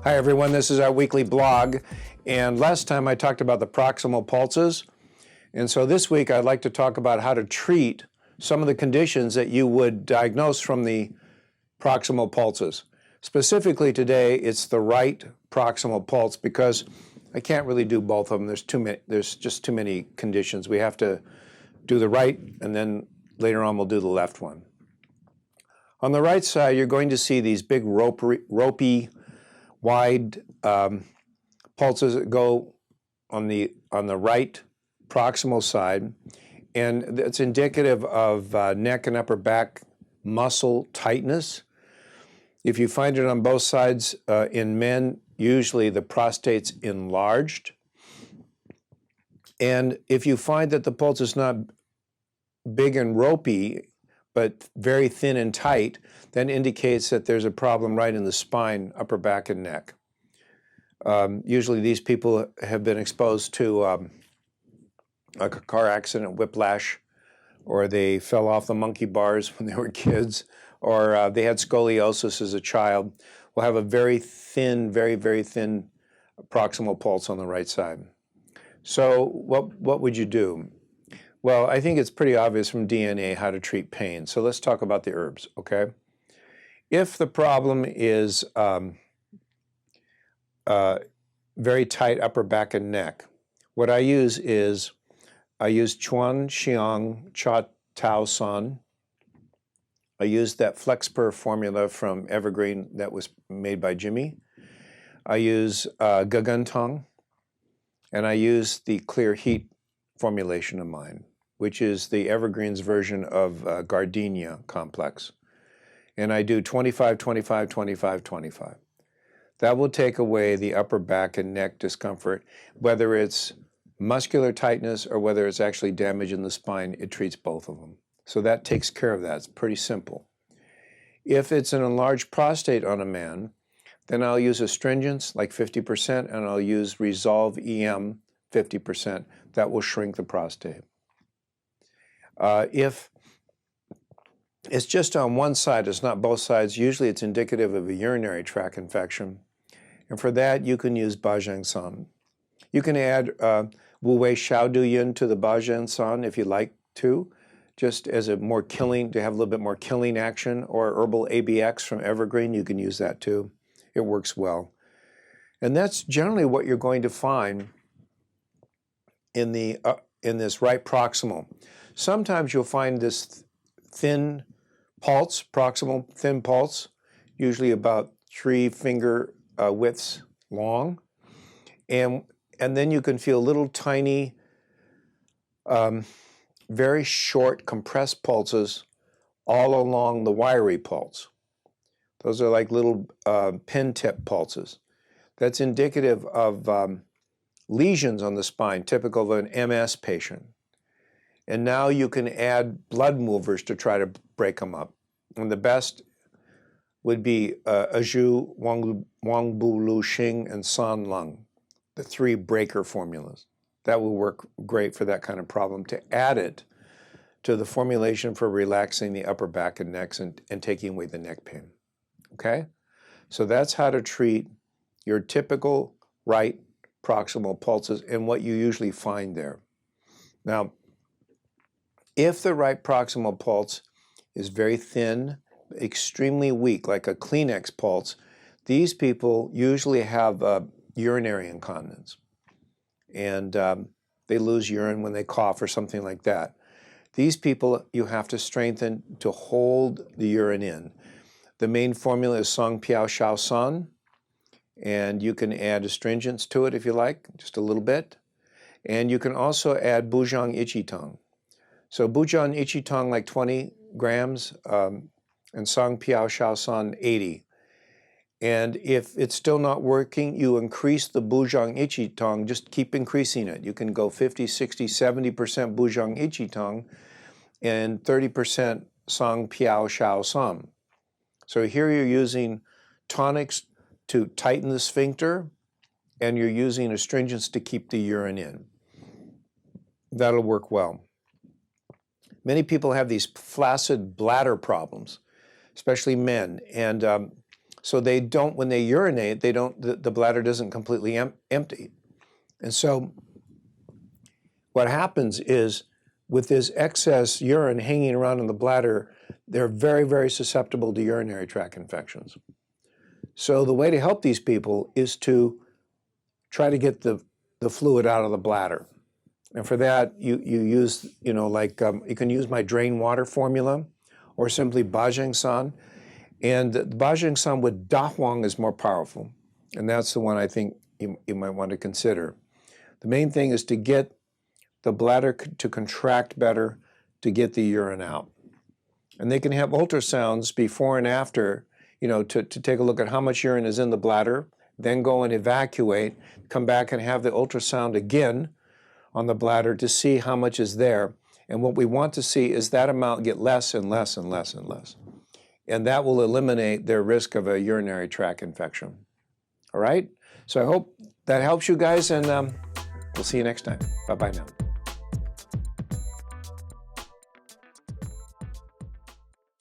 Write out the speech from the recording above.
Hi everyone, this is our weekly blog, and last time I talked about the proximal pulses, and so this week I'd like to talk about how to treat some of the conditions that you would diagnose from the proximal pulses. Specifically today, it's the right proximal pulse because I can't really do both of them. There's just too many conditions. We have to do the right, and then later on we'll do the left one. On the right side, you're going to see these big ropey wide pulses that go on the right proximal side, and it's indicative of neck and upper back muscle tightness. If you find it on both sides in men, usually the prostate's enlarged. And if you find that the pulse is not big and ropey, but very thin and tight, that indicates that there's a problem right in the spine, upper back, and neck. Usually these people have been exposed to like a car accident, whiplash, or they fell off the monkey bars when they were kids, or they had scoliosis as a child, will have a very thin, very thin proximal pulse on the right side. So what would you do? Well, I think it's pretty obvious from DNA how to treat pain. So let's talk about the herbs, okay? If the problem is very tight upper back and neck, what I use is Chuan Xiang Cha Tao San. I use that FlexPer formula from Evergreen that was made by Jimmy. I use Gagantong, and I use the Clear Heat formulation of mine, which is the Evergreen's version of Gardenia complex. And I do 25, 25, 25, 25. That will take away the upper back and neck discomfort, whether it's muscular tightness or whether it's actually damage in the spine. It treats both of them. So that takes care of that. It's pretty simple. If it's an enlarged prostate on a man, then I'll use astringents like 50%, and I'll use Resolve EM 50%. That will shrink the prostate. If it's just on one side, it's not both sides, usually it's indicative of a urinary tract infection. And for that, you can use Bajang San. You can add Wu Wei Xiao Du Yin to the Bajang San if you like to, just as a more killing, to have a little bit more killing action, or Herbal ABX from Evergreen, you can use that too. It works well. And that's generally what you're going to find in this right proximal. Sometimes you'll find this thin pulse, proximal thin pulse, usually about 3 finger widths long, and then you can feel little tiny, very short compressed pulses all along the wiry pulse. Those are like little pin tip pulses. That's indicative of lesions on the spine, typical of an MS patient. And now you can add blood movers to try to break them up. And the best would be Azhu, Wangbu Lu Xing, and San Lung, the 3 breaker formulas. That will work great for that kind of problem, to add it to the formulation for relaxing the upper back and necks and taking away the neck pain. Okay? So that's how to treat your typical right proximal pulses and what you usually find there. Now, if the right proximal pulse is very thin, extremely weak, like a Kleenex pulse, these people usually have urinary incontinence. And they lose urine when they cough or something like that. These people, you have to strengthen to hold the urine in. The main formula is Song Piao Shao San, and you can add astringents to it if you like, just a little bit. And you can also add Buzhang Ichitang. So Buzhang Ichitang like 20 grams, and Song Piao Shao San 80. And if it's still not working, you increase the Buzhang Ichitang, just keep increasing it. You can go 50, 60, 70% Buzhang Ichitang and 30% Song Piao Shao San. So here you're using tonics to tighten the sphincter, and you're using astringents to keep the urine in. That'll work well. Many people have these flaccid bladder problems, especially men, and So they don't, when they urinate, they don't, the bladder doesn't completely empty. And so what happens is with this excess urine hanging around in the bladder, they're very, very susceptible to urinary tract infections. So the way to help these people is to try to get the fluid out of the bladder. And for that, you use, you know, like you can use my drain water formula or simply Bajing San. And the Bajing San with Da Huang is more powerful. And that's the one I think you might want to consider. The main thing is to get the bladder to contract better, to get the urine out. And they can have ultrasounds before and after, you know, to take a look at how much urine is in the bladder, then go and evacuate, come back and have the ultrasound again on the bladder to see how much is there. And what we want to see is that amount get less and less and less and less. And that will eliminate their risk of a urinary tract infection. All right? So I hope that helps you guys, and we'll see you next time. Bye-bye now.